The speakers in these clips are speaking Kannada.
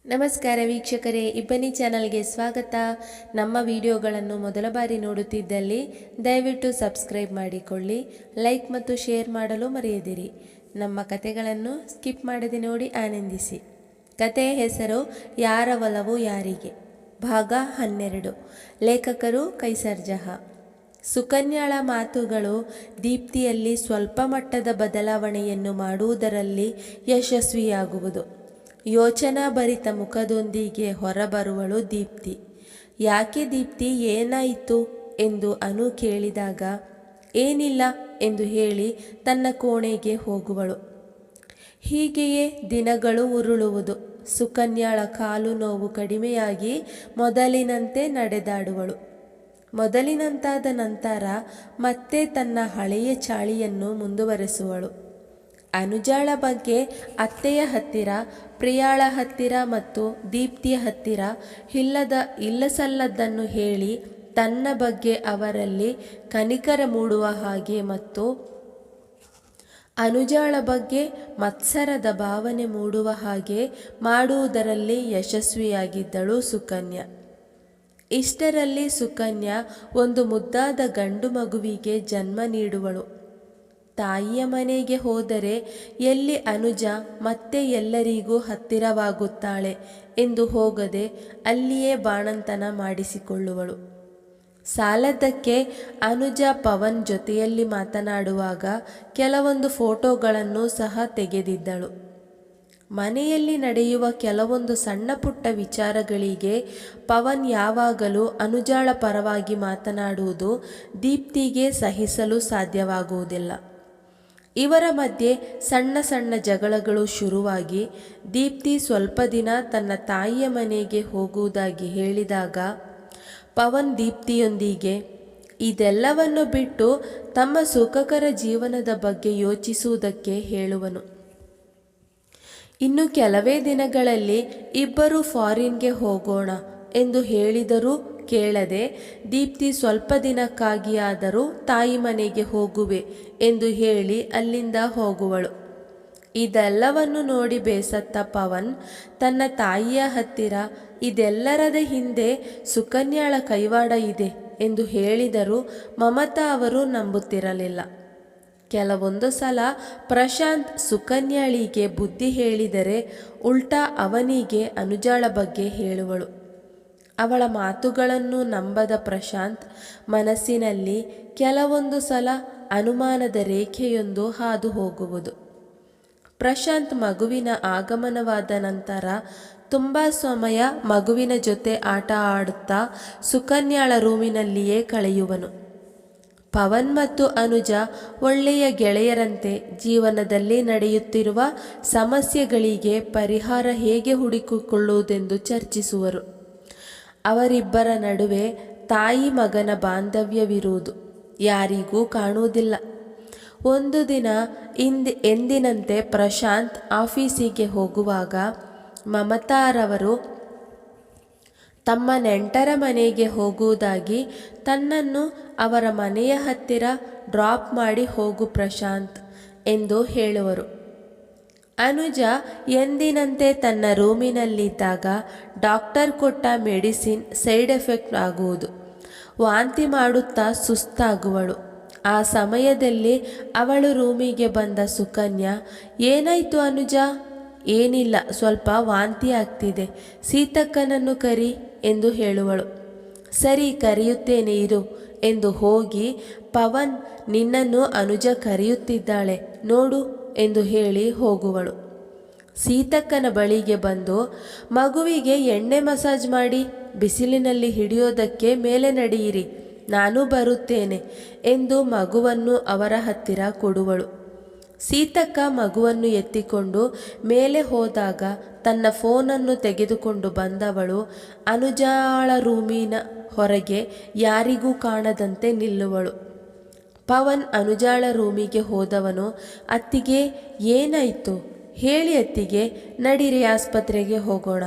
ನಮಸ್ಕಾರ ವೀಕ್ಷಕರೇ, ಇಬ್ಬನಿ ಚಾನಲ್ಗೆ ಸ್ವಾಗತ. ನಮ್ಮ ವಿಡಿಯೋಗಳನ್ನು ಮೊದಲ ಬಾರಿ ನೋಡುತ್ತಿದ್ದಲ್ಲಿ ದಯವಿಟ್ಟು ಸಬ್ಸ್ಕ್ರೈಬ್ ಮಾಡಿಕೊಳ್ಳಿ, ಲೈಕ್ ಮತ್ತು ಶೇರ್ ಮಾಡಲು ಮರೆಯದಿರಿ. ನಮ್ಮ ಕತೆಗಳನ್ನು ಸ್ಕಿಪ್ ಮಾಡದೆ ನೋಡಿ ಆನಂದಿಸಿ. ಕತೆಯ ಹೆಸರು ಯಾರ ಒಲವು ಯಾರಿಗೆ, ಭಾಗ 12. ಲೇಖಕರು ಕೈಸರ್ ಜಹಾ. ಸುಕನ್ಯಾಳ ಮಾತುಗಳು ದೀಪ್ತಿಯಲ್ಲಿ ಸ್ವಲ್ಪ ಮಟ್ಟದ ಬದಲಾವಣೆಯನ್ನು ಮಾಡುವುದರಲ್ಲಿ ಯಶಸ್ವಿಯಾಗುವುದು. ಯೋಚನಾಭರಿತ ಮುಖದೊಂದಿಗೆ ಹೊರಬರುವಳು ದೀಪ್ತಿ. ಯಾಕೆ ದೀಪ್ತಿ, ಏನಾಯಿತು ಎಂದು ಅನು ಕೇಳಿದಾಗ ಏನಿಲ್ಲ ಎಂದು ಹೇಳಿ ತನ್ನ ಕೋಣೆಗೆ ಹೋಗುವಳು. ಹೀಗೆಯೇ ದಿನಗಳು ಉರುಳುವುದು. ಸುಕನ್ಯಾಳ ಕಾಲು ನೋವು ಕಡಿಮೆಯಾಗಿ ಮೊದಲಿನಂತೆ ನಡೆದಾಡುವಳು. ಮೊದಲಿನಂತಾದ ನಂತರ ಮತ್ತೆ ತನ್ನ ಹಳೆಯ ಚಾಳಿಯನ್ನು ಮುಂದುವರೆಸುವಳು. ಅನುಜಾಳ ಬಗ್ಗೆ ಅತ್ತೆಯ ಹತ್ತಿರ, ಪ್ರಿಯಾಳ ಹತ್ತಿರ ಮತ್ತು ದೀಪ್ತಿಯ ಹತ್ತಿರ ಇಲ್ಲಸಲ್ಲದ್ದನ್ನು ಹೇಳಿ ತನ್ನ ಬಗ್ಗೆ ಅವರಲ್ಲಿ ಕನಿಕರ ಮೂಡುವ ಹಾಗೆ ಮತ್ತು ಅನುಜಾಳ ಬಗ್ಗೆ ಮತ್ಸರದ ಭಾವನೆ ಮೂಡುವ ಹಾಗೆ ಮಾಡುವುದರಲ್ಲಿ ಯಶಸ್ವಿಯಾಗಿದ್ದಳು ಸುಕನ್ಯಾ. ಇಷ್ಟರಲ್ಲಿ ಸುಕನ್ಯಾ ಒಂದು ಮುದ್ದಾದ ಗಂಡು ಮಗುವಿಗೆ ಜನ್ಮ ನೀಡುವಳು. ತಾಯಿಯ ಮನೆಗೆ ಹೋದರೆ ಎಲ್ಲಿ ಅನುಜ ಮತ್ತೆ ಎಲ್ಲರಿಗೂ ಹತ್ತಿರವಾಗುತ್ತಾಳೆ ಎಂದು ಹೋಗದೆ ಅಲ್ಲಿಯೇ ಬಾಣಂತನ ಮಾಡಿಸಿಕೊಳ್ಳುವಳು. ಸಾಲದ್ದಕ್ಕೆ ಅನುಜ ಪವನ್ ಜೊತೆಯಲ್ಲಿ ಮಾತನಾಡುವಾಗ ಕೆಲವೊಂದು ಫೋಟೋಗಳನ್ನು ಸಹ ತೆಗೆದಿದ್ದಳು. ಮನೆಯಲ್ಲಿ ನಡೆಯುವ ಕೆಲವೊಂದು ಸಣ್ಣ ಪುಟ್ಟ ವಿಚಾರಗಳಿಗೆ ಪವನ್ ಯಾವಾಗಲೂ ಅನುಜಾಳ ಪರವಾಗಿ ಮಾತನಾಡುವುದು ದೀಪ್ತಿಗೆ ಸಹಿಸಲು ಸಾಧ್ಯವಾಗುವುದಿಲ್ಲ. ಇವರ ಮಧ್ಯೆ ಸಣ್ಣ ಸಣ್ಣ ಜಗಳಗಳು ಶುರುವಾಗಿ ದೀಪ್ತಿ ಸ್ವಲ್ಪ ದಿನ ತನ್ನ ತಾಯಿಯ ಮನೆಗೆ ಹೋಗುವುದಾಗಿ ಹೇಳಿದಾಗ ಪವನ್ ದೀಪ್ತಿಯೊಂದಿಗೆ ಇದೆಲ್ಲವನ್ನು ಬಿಟ್ಟು ತಮ್ಮ ಸುಖಕರ ಜೀವನದ ಬಗ್ಗೆ ಯೋಚಿಸುವುದಕ್ಕೆ ಹೇಳುವನು. ಇನ್ನು ಕೆಲವೇ ದಿನಗಳಲ್ಲಿ ಇಬ್ಬರು ಫಾರಿನ್ಗೆ ಹೋಗೋಣ ಎಂದು ಹೇಳಿದರೂ ಕೇಳದೆ ದೀಪ್ತಿ ಸ್ವಲ್ಪ ದಿನಕ್ಕಾಗಿಯಾದರೂ ತಾಯಿ ಮನೆಗೆ ಹೋಗುವೆ ಎಂದು ಹೇಳಿ ಅಲ್ಲಿಂದ ಹೋಗುವಳು. ಇದೆಲ್ಲವನ್ನು ನೋಡಿ ಬೇಸತ್ತ ಪವನ್ ತನ್ನ ತಾಯಿಯ ಹತ್ತಿರ ಇದೆಲ್ಲರದ ಹಿಂದೆ ಸುಕನ್ಯಾಳ ಕೈವಾಡ ಇದೆ ಎಂದು ಹೇಳಿದರೂ ಮಮತಾ ಅವರು ನಂಬುತ್ತಿರಲಿಲ್ಲ. ಕೆಲವೊಂದು ಸಲ ಪ್ರಶಾಂತ್ ಸುಕನ್ಯಾಳಿಗೆ ಬುದ್ಧಿ ಹೇಳಿದರೆ ಉಲ್ಟಾ ಅವನಿಗೆ ಅನುಜಾಳ ಬಗ್ಗೆ ಹೇಳುವಳು. ಅವಳ ಮಾತುಗಳನ್ನು ನಂಬದ ಪ್ರಶಾಂತ್ ಮನಸ್ಸಿನಲ್ಲಿ ಕೆಲವೊಂದು ಸಲ ಅನುಮಾನದ ರೇಖೆಯೊಂದು ಹಾದು ಹೋಗುವುದು. ಪ್ರಶಾಂತ್ ಮಗುವಿನ ಆಗಮನವಾದ ನಂತರ ತುಂಬ ಸಮಯ ಮಗುವಿನ ಜೊತೆ ಆಟ ಆಡುತ್ತಾ ಸುಕನ್ಯಾಳ ರೂಮಿನಲ್ಲಿಯೇ ಕಳೆಯುವನು. ಪವನ್ ಮತ್ತು ಅನುಜ ಒಳ್ಳೆಯ ಗೆಳೆಯರಂತೆ ಜೀವನದಲ್ಲಿ ನಡೆಯುತ್ತಿರುವ ಸಮಸ್ಯೆಗಳಿಗೆ ಪರಿಹಾರ ಹೇಗೆ ಹುಡುಕಿಕೊಳ್ಳುವುದೆಂದು ಚರ್ಚಿಸುವರು. ಅವರಿಬ್ಬರ ನಡುವೆ ತಾಯಿ ಮಗನ ಬಾಂಧವ್ಯವಿರುವುದು ಯಾರಿಗೂ ಕಾಣುವುದಿಲ್ಲ. ಒಂದು ದಿನ ಎಂದಿನಂತೆ ಪ್ರಶಾಂತ್ ಆಫೀಸಿಗೆ ಹೋಗುವಾಗ ಮಮತಾರವರು ತಮ್ಮ ನೆಂಟರ ಮನೆಗೆ ಹೋಗುವುದಾಗಿ ತನ್ನನ್ನು ಅವರ ಮನೆಯ ಹತ್ತಿರ ಡ್ರಾಪ್ ಮಾಡಿ ಹೋಗು ಪ್ರಶಾಂತ್ ಎಂದು ಹೇಳುವರು. ಅನುಜ ಎಂದಿನಂತೆ ತನ್ನ ರೂಮಿನಲ್ಲಿದ್ದಾಗ ಡಾಕ್ಟರ್ ಕೊಟ್ಟ ಮೆಡಿಸಿನ್ ಸೈಡ್ ಎಫೆಕ್ಟ್ ಆಗುವುದು. ವಾಂತಿ ಮಾಡುತ್ತಾ ಸುಸ್ತಾಗುವಳು. ಆ ಸಮಯದಲ್ಲಿ ಅವಳು ರೂಮಿಗೆ ಬಂದ ಸುಕನ್ಯಾ, ಏನಾಯಿತು ಅನುಜ? ಏನಿಲ್ಲ, ಸ್ವಲ್ಪ ವಾಂತಿ ಆಗ್ತಿದೆ, ಸೀತಕ್ಕನನ್ನು ಕರಿ ಎಂದು ಹೇಳುವಳು. ಸರಿ, ಕರೆಯುತ್ತೇನೆ ಇರು ಎಂದು ಹೋಗಿ ಪವನ್, ನಿನ್ನನ್ನು ಅನುಜ ಕರೆಯುತ್ತಿದ್ದಾಳೆ ನೋಡು ಎಂದು ಹೇಳಿ ಹೋಗುವಳು. ಸೀತಕ್ಕನ ಬಳಿಗೆ ಬಂದು ಮಗುವಿಗೆ ಎಣ್ಣೆ ಮಸಾಜ್ ಮಾಡಿ ಬಿಸಿಲಿನಲ್ಲಿ ಹಿಡಿಯೋದಕ್ಕೆ ಮೇಲೆ ನಡೆಯಿರಿ, ನಾನು ಬರುತ್ತೇನೆ ಎಂದು ಮಗುವನ್ನು ಅವರ ಹತ್ತಿರ ಕೊಡುವಳು. ಸೀತಕ್ಕ ಮಗುವನ್ನು ಎತ್ತಿಕೊಂಡು ಮೇಲೆ ಹೋದಾಗ ತನ್ನ ಫೋನನ್ನು ತೆಗೆದುಕೊಂಡು ಬಂದವಳು ಅನುಜಾಳ ರೂಮಿನ ಹೊರಗೆ ಯಾರಿಗೂ ಕಾಣದಂತೆ ನಿಲ್ಲುವಳು. ಪವನ್ ಅನುಜಾಳ ರೂಮಿಗೆ ಹೋದವನು, ಅತ್ತಿಗೆ ಏನಾಯಿತು ಹೇಳಿ ಅತ್ತಿಗೆ, ನಡೀರಿ ಆಸ್ಪತ್ರೆಗೆ ಹೋಗೋಣ.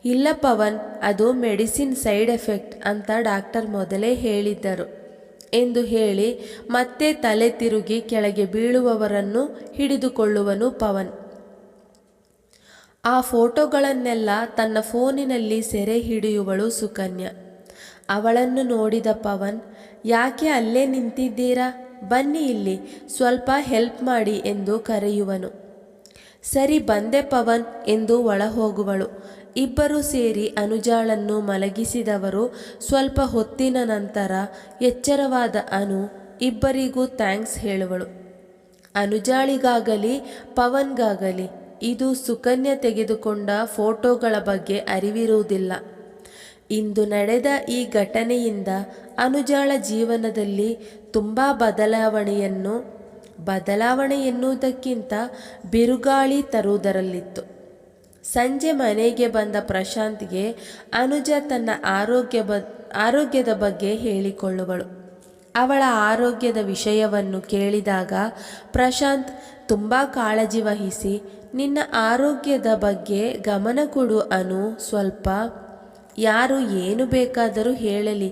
ಇಲ್ಲ ಪವನ್, ಅದು ಮೆಡಿಸಿನ್ ಸೈಡ್ ಎಫೆಕ್ಟ್ ಅಂತ ಡಾಕ್ಟರ್ ಮೊದಲೇ ಹೇಳಿದ್ದರು ಎಂದು ಹೇಳಿ ಮತ್ತೆ ತಲೆ ತಿರುಗಿ ಕೆಳಗೆ ಬೀಳುವವರನ್ನು ಹಿಡಿದುಕೊಳ್ಳುವನು ಪವನ್. ಆ ಫೋಟೋಗಳನ್ನೆಲ್ಲ ತನ್ನ ಫೋನಿನಲ್ಲಿ ಸೆರೆ ಹಿಡಿಯುವಳು ಸುಕನ್ಯಾ. ಅವಳನ್ನು ನೋಡಿದ ಪವನ್, ಯಾಕೆ ಅಲ್ಲೇ ನಿಂತಿದ್ದೀರಾ, ಬನ್ನಿ ಇಲ್ಲಿ ಸ್ವಲ್ಪ ಹೆಲ್ಪ್ ಮಾಡಿ ಎಂದು ಕರೆಯುವನು. ಸರಿ ಬಂದೆ ಪವನ್ ಎಂದು ಒಳ ಹೋಗುವಳು. ಇಬ್ಬರು ಸೇರಿ ಅನುಜಾಳನ್ನು ಮಲಗಿಸಿದವರು. ಸ್ವಲ್ಪ ಹೊತ್ತಿನ ನಂತರ ಎಚ್ಚರವಾದ ಅನು ಇಬ್ಬರಿಗೂ ಥ್ಯಾಂಕ್ಸ್ ಹೇಳುವಳು. ಅನುಜಾಳಿಗಾಗಲಿ ಪವನ್ಗಾಗಲಿ ಇದು ಸುಕನ್ಯಾ ತೆಗೆದುಕೊಂಡ ಫೋಟೋಗಳ ಬಗ್ಗೆ ಅರಿವಿರುವುದಿಲ್ಲ. ಇಂದು ನಡೆದ ಈ ಘಟನೆಯಿಂದ ಅನುಜಾಳ ಜೀವನದಲ್ಲಿ ತುಂಬ ಬದಲಾವಣೆ ಎನ್ನುವುದಕ್ಕಿಂತ ಬಿರುಗಾಳಿ ತರುವುದರಲ್ಲಿತ್ತು. ಸಂಜೆ ಮನೆಗೆ ಬಂದ ಪ್ರಶಾಂತ್ಗೆ ಅನುಜ ತನ್ನ ಆರೋಗ್ಯದ ಬಗ್ಗೆ ಹೇಳಿಕೊಳ್ಳುವಳು. ಅವಳ ಆರೋಗ್ಯದ ವಿಷಯವನ್ನು ಕೇಳಿದಾಗ ಪ್ರಶಾಂತ್ ತುಂಬ ಕಾಳಜಿ ವಹಿಸಿ, ನಿನ್ನ ಆರೋಗ್ಯದ ಬಗ್ಗೆ ಗಮನ ಕೊಡು ಅನು, ಸ್ವಲ್ಪ ಯಾರು ಏನು ಬೇಕಾದರೂ ಹೇಳಲಿ,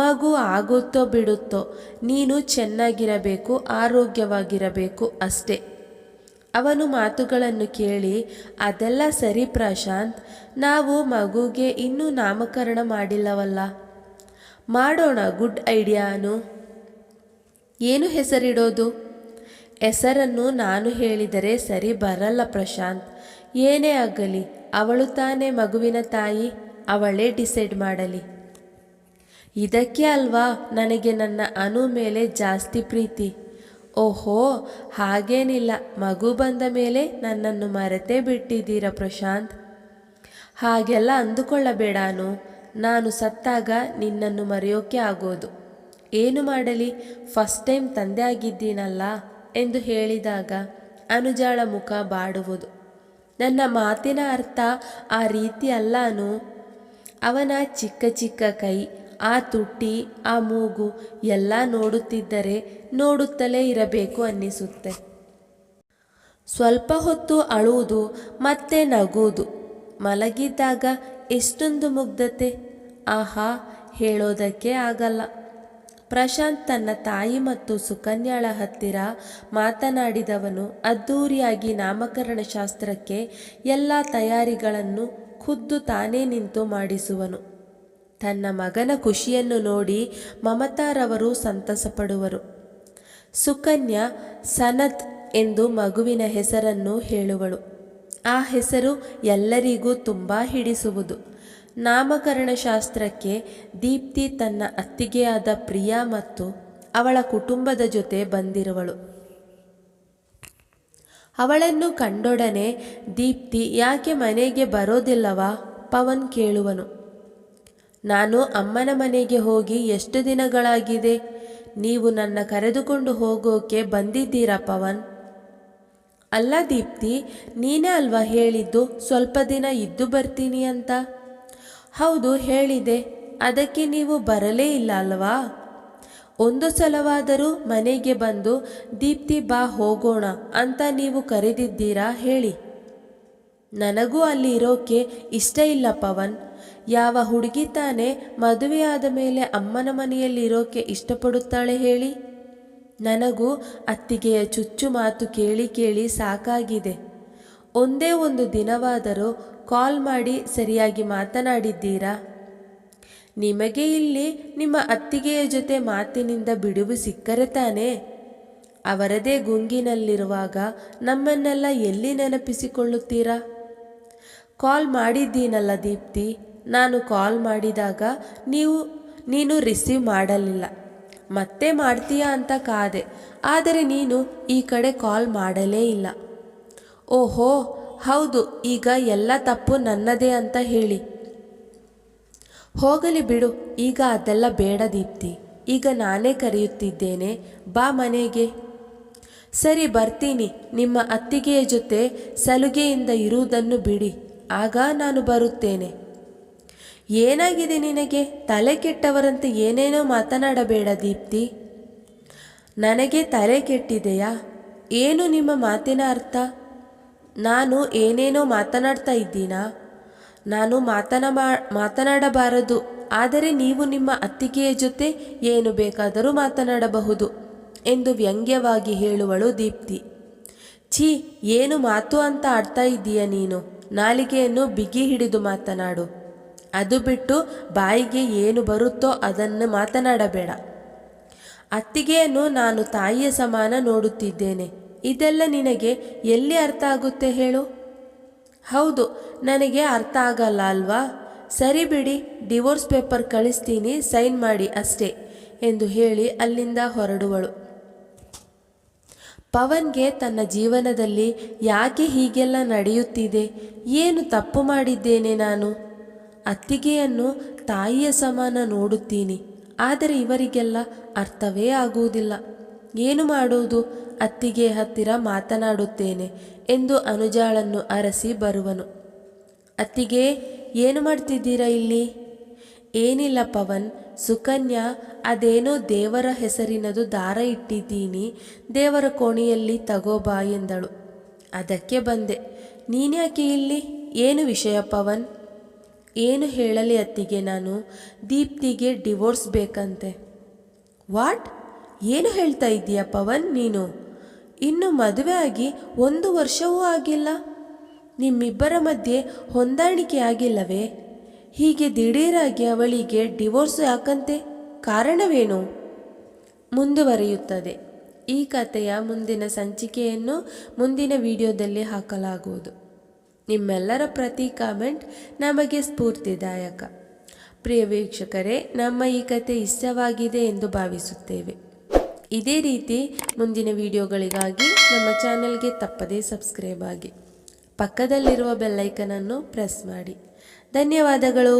ಮಗು ಆಗುತ್ತೋ ಬಿಡುತ್ತೋ, ನೀನು ಚೆನ್ನಾಗಿರಬೇಕು, ಆರೋಗ್ಯವಾಗಿರಬೇಕು ಅಷ್ಟೇ. ಅವನು ಮಾತುಗಳನ್ನು ಕೇಳಿ, ಅದೆಲ್ಲ ಸರಿ ಪ್ರಶಾಂತ್, ನಾವು ಮಗುಗೆ ಇನ್ನೂ ನಾಮಕರಣ ಮಾಡಿಲ್ಲವಲ್ಲ, ಮಾಡೋಣ, ಗುಡ್ ಐಡಿಯಾ ಅನು. ಏನು ಹೆಸರಿಡೋದು? ಹೆಸರನ್ನು ನಾನು ಹೇಳಿದರೆ ಸರಿ ಬರಲ್ಲ ಪ್ರಶಾಂತ್. ಏನೇ ಆಗಲಿ ಅವಳು ತಾನೇ ಮಗುವಿನ ತಾಯಿ, ಅವಳೇ ಡಿಸೈಡ್ ಮಾಡಲಿ. ಇದಕ್ಕೆ ಅಲ್ವಾ ನನಗೆ ನನ್ನ ಅನು ಮೇಲೆ ಜಾಸ್ತಿ ಪ್ರೀತಿ. ಓಹೋ, ಹಾಗೇನಿಲ್ಲ, ಮಗು ಬಂದ ಮೇಲೆ ನನ್ನನ್ನು ಮರೆತೇ ಬಿಟ್ಟಿದ್ದೀರ ಪ್ರಶಾಂತ್. ಹಾಗೆಲ್ಲ ಅಂದುಕೊಳ್ಳಬೇಡ ಅನು, ನಾನು ಸತ್ತಾಗ ನಿನ್ನನ್ನು ಮರೆಯೋಕೆ ಆಗೋದು. ಏನು ಮಾಡಲಿ, ಫಸ್ಟ್ ಟೈಮ್ ತಂದೆ ಆಗಿದ್ದೀನಲ್ಲ ಎಂದು ಹೇಳಿದಾಗ ಅನುಜಾಳ ಮುಖ ಬಾಡುವುದು. ನನ್ನ ಮಾತಿನ ಅರ್ಥ ಆ ರೀತಿ ಅಲ್ಲ ಅನು. ಅವನ ಚಿಕ್ಕ ಚಿಕ್ಕ ಕೈ, ಆ ತುಟಿ, ಆ ಮೂಗು ಎಲ್ಲ ನೋಡುತ್ತಿದ್ದರೆ ನೋಡುತ್ತಲೇ ಇರಬೇಕು ಅನ್ನಿಸುತ್ತೆ. ಸ್ವಲ್ಪ ಹೊತ್ತು ಅಳುವುದು, ಮತ್ತೆ ನಗುವುದು. ಮಲಗಿದ್ದಾಗ ಎಷ್ಟೊಂದು ಮುಗ್ಧತೆ, ಆಹಾ, ಹೇಳೋದಕ್ಕೆ ಆಗಲ್ಲ. ಪ್ರಶಾಂತ್ ತನ್ನ ತಾಯಿ ಮತ್ತು ಸುಕನ್ಯಾಳ ಹತ್ತಿರ ಮಾತನಾಡಿದವನು ಅದ್ಧೂರಿಯಾಗಿ ನಾಮಕರಣ ಶಾಸ್ತ್ರಕ್ಕೆ ಎಲ್ಲ ತಯಾರಿಗಳನ್ನು ಖುದ್ದು ತಾನೇ ನಿಂತು ಮಾಡಿಸುವನು. ತನ್ನ ಮಗನ ಖುಷಿಯನ್ನು ನೋಡಿ ಮಮತಾರವರು ಸಂತಸಪಡುವರು. ಸುಕನ್ಯಾ ಸನತ್ ಎಂದು ಮಗುವಿನ ಹೆಸರನ್ನು ಹೇಳುವಳು. ಆ ಹೆಸರು ಎಲ್ಲರಿಗೂ ತುಂಬ ಹಿಡಿಸುವುದು. ನಾಮಕರಣ ಶಾಸ್ತ್ರಕ್ಕೆ ದೀಪ್ತಿ ತನ್ನ ಅತ್ತಿಗೆಯಾದ ಪ್ರಿಯಾ ಮತ್ತು ಅವಳ ಕುಟುಂಬದ ಜೊತೆ ಬಂದಿರುವಳು. ಅವಳನ್ನು ಕಂಡೊಡನೆ, ದೀಪ್ತಿ ಯಾಕೆ ಮನೆಗೆ ಬರೋದಿಲ್ಲವಾ ಪವನ್ ಕೇಳುವನು. ನಾನು ಅಮ್ಮನ ಮನೆಗೆ ಹೋಗಿ ಎಷ್ಟು ದಿನಗಳಾಗಿದೆ, ನೀವು ನನ್ನ ಕರೆದುಕೊಂಡು ಹೋಗೋಕೆ ಬಂದಿದ್ದೀರಾ ಪವನ್? ಅಲ್ಲ ದೀಪ್ತಿ, ನೀನೇ ಅಲ್ವಾ ಹೇಳಿದ್ದು ಸ್ವಲ್ಪ ದಿನ ಇದ್ದು ಬರ್ತೀನಿ ಅಂತ? ಹೌದು ಹೇಳಿದೆ, ಅದಕ್ಕೆ ನೀವು ಬರಲೇ ಇಲ್ಲ ಅಲ್ವಾ? ಒಂದು ಸಲವಾದರೂ ಮನೆಗೆ ಬಂದು ದೀಪ್ತಿ ಬಾ ಹೋಗೋಣ ಅಂತ ನೀವು ಕರೆದಿದ್ದೀರಾ ಹೇಳಿ? ನನಗೂ ಅಲ್ಲಿ ಇರೋಕೆ ಇಷ್ಟ ಇಲ್ಲ ಪವನ್. ಯಾವ ಹುಡುಗಿ ತಾನೇ ಮದುವೆಯಾದ ಮೇಲೆ ಅಮ್ಮನ ಮನೆಯಲ್ಲಿ ಇರೋಕೆ ಇಷ್ಟಪಡುತ್ತಾಳೆ ಹೇಳಿ? ನನಗೂ ಅತ್ತಿಗೆಯ ಚುಚ್ಚು ಮಾತು ಕೇಳಿ ಕೇಳಿ ಸಾಕಾಗಿದೆ. ಒಂದೇ ಒಂದು ದಿನವಾದರೂ ಕಾಲ್ ಮಾಡಿ ಸರಿಯಾಗಿ ಮಾತನಾಡಿದ್ದೀರಾ? ನಿಮಗೆ ಇಲ್ಲಿ ನಿಮ್ಮ ಅತ್ತಿಗೆಯ ಜೊತೆ ಮಾತಿನಿಂದ ಬಿಡುವು ಸಿಕ್ಕರೆ ತಾನೇ? ಅವರದೇ ಗುಂಗಿನಲ್ಲಿರುವಾಗ ನಮ್ಮನ್ನೆಲ್ಲ ಎಲ್ಲಿ ನೆನಪಿಸಿಕೊಳ್ಳುತ್ತೀರಾ? ಕಾಲ್ ಮಾಡಿದ್ದೀನಲ್ಲ ದೀಪ್ತಿ, ನಾನು ಕಾಲ್ ಮಾಡಿದಾಗ ನೀನು ರಿಸೀವ್ ಮಾಡಲಿಲ್ಲ. ಮತ್ತೆ ಮಾಡ್ತೀಯಾ ಅಂತ ಕಾದೆ, ಆದರೆ ನೀನು ಈ ಕಡೆ ಕಾಲ್ ಮಾಡಲೇ ಇಲ್ಲ. ಓಹೋ ಹೌದು, ಈಗ ಎಲ್ಲ ತಪ್ಪು ನನ್ನದೇ ಅಂತ ಹೇಳಿ. ಹೋಗಲಿ ಬಿಡು, ಈಗ ಅದೆಲ್ಲ ಬೇಡ ದೀಪ್ತಿ. ಈಗ ನಾನೇ ಕರೆಯುತ್ತಿದ್ದೇನೆ, ಬಾ ಮನೆಗೆ. ಸರಿ ಬರ್ತೀನಿ. ನಿಮ್ಮ ಅತ್ತಿಗೆಯ ಜೊತೆ ಸಲುಗೆಯಿಂದ ಇರುವುದನ್ನು ಬಿಡಿ, ಆಗ ನಾನು ಬರುತ್ತೇನೆ. ಏನಾಗಿದೆ ನಿನಗೆ? ತಲೆ ಕೆಟ್ಟವರಂತೆ ಏನೇನೋ ಮಾತನಾಡಬೇಡ ದೀಪ್ತಿ. ನನಗೆ ತಲೆ ಕೆಟ್ಟಿದೆಯಾ? ಏನು ನಿಮ್ಮ ಮಾತಿನ ಅರ್ಥ? ನಾನು ಏನೇನೋ ಮಾತನಾಡ್ತಾ ಇದ್ದೀನಾ? ನಾನು ಮಾತನಾಡಬಾರದು, ಆದರೆ ನೀವು ನಿಮ್ಮ ಅತ್ತಿಗೆಯ ಜೊತೆ ಏನು ಬೇಕಾದರೂ ಮಾತನಾಡಬಹುದು ಎಂದು ವ್ಯಂಗ್ಯವಾಗಿ ಹೇಳುವಳು ದೀಪ್ತಿ. ಛೀ, ಏನು ಮಾತು ಅಂತ ಆಡ್ತಾ ಇದ್ದೀಯ ನೀನು? ನಾಲಿಗೆಯನ್ನು ಬಿಗಿ ಹಿಡಿದು ಮಾತನಾಡು. ಅದು ಬಿಟ್ಟು ಬಾಯಿಗೆ ಏನು ಬರುತ್ತೋ ಅದನ್ನು ಮಾತನಾಡಬೇಡ. ಅತ್ತಿಗೆಯನ್ನು ನಾನು ತಾಯಿಯ ಸಮಾನ ನೋಡುತ್ತಿದ್ದೇನೆ. ಇದೆಲ್ಲ ನಿನಗೆ ಎಲ್ಲಿ ಅರ್ಥ ಆಗುತ್ತೆ ಹೇಳು? ಹೌದು, ನನಗೆ ಅರ್ಥ ಆಗಲ್ಲ ಅಲ್ವಾ? ಸರಿ ಬಿಡಿ, ಡಿವೋರ್ಸ್ ಪೇಪರ್ ಕಳಿಸ್ತೀನಿ, ಸೈನ್ ಮಾಡಿ ಅಷ್ಟೇ ಎಂದು ಹೇಳಿ ಅಲ್ಲಿಂದ ಹೊರಡುವಳು. ಪವನ್ಗೆ ತನ್ನ ಜೀವನದಲ್ಲಿ ಯಾಕೆ ಹೀಗೆಲ್ಲ ನಡೆಯುತ್ತಿದೆ? ಏನು ತಪ್ಪು ಮಾಡಿದ್ದೇನೆ ನಾನು? ಅತ್ತಿಗೆಯನ್ನು ತಾಯಿಯ ಸಮಾನ ನೋಡುತ್ತೀನಿ, ಆದರೆ ಇವರಿಗೆಲ್ಲ ಅರ್ಥವೇ ಆಗುವುದಿಲ್ಲ. ಏನು ಮಾಡುವುದು? ಅತ್ತಿಗೆ ಹತ್ತಿರ ಮಾತನಾಡುತ್ತೇನೆ ಎಂದು ಅನುಜಾಳನ್ನು ಅರಸಿ ಬರುವನು. ಅತ್ತಿಗೆ, ಏನು ಮಾಡ್ತಿದ್ದೀರಾ ಇಲ್ಲಿ? ಏನಿಲ್ಲ ಪವನ್, ಸುಕನ್ಯಾ ಅದೇನೋ ದೇವರ ಹೆಸರಿನದು ದಾರ ಇಟ್ಟಿದ್ದೀನಿ, ದೇವರ ಕೋಣೆಯಲ್ಲಿ ತಗೋಬಾ ಎಂದಳು. ಅದಕ್ಕೆ ಬಂದೆ. ನೀನ್ಯಾಕೆ ಇಲ್ಲಿ? ಏನು ವಿಷಯ ಪವನ್? ಏನು ಹೇಳಲಿ ಅತ್ತಿಗೆ, ನಾನು ದೀಪ್ತಿಗೆ ಡಿವೋರ್ಸ್ ಬೇಕಂತೆ. ವಾಟ್? ಏನು ಹೇಳ್ತಾ ಇದ್ದೀಯ ಪವನ್ ನೀನು? ಇನ್ನು ಮದುವೆ ಆಗಿ 1 ವರ್ಷವೂ ಆಗಿಲ್ಲ. ನಿಮ್ಮಿಬ್ಬರ ಮಧ್ಯೆ ಹೊಂದಾಣಿಕೆ ಆಗಿಲ್ಲವೇ? ಹೀಗೆ ದಿಢೀರಾಗಿ ಅವಳಿಗೆ ಡಿವೋರ್ಸ್ ಯಾಕಂತೆ? ಕಾರಣವೇನು? ಮುಂದುವರಿಯುತ್ತದೆ. ಈ ಕಥೆಯ ಮುಂದಿನ ಸಂಚಿಕೆಯನ್ನು ಮುಂದಿನ ವಿಡಿಯೋದಲ್ಲಿ ಹಾಕಲಾಗುವುದು. ನಿಮ್ಮೆಲ್ಲರ ಪ್ರತಿ ಕಾಮೆಂಟ್ ನಮಗೆ ಸ್ಫೂರ್ತಿದಾಯಕ. ಪ್ರಿಯ ವೀಕ್ಷಕರೇ, ನಮ್ಮ ಈ ಕಥೆ ಇಷ್ಟವಾಗಿದೆ ಎಂದು ಭಾವಿಸುತ್ತೇವೆ. ಇದೇ ರೀತಿ ಮುಂದಿನ ವಿಡಿಯೋಗಳಿಗಾಗಿ ನಮ್ಮ ಚಾನೆಲ್ಗೆ ತಪ್ಪದೇ ಸಬ್ಸ್ಕ್ರೈಬ್ ಆಗಿ, ಪಕ್ಕದಲ್ಲಿರುವ ಬೆಲ್ಲೈಕನನ್ನು ಪ್ರೆಸ್ ಮಾಡಿ. ಧನ್ಯವಾದಗಳು.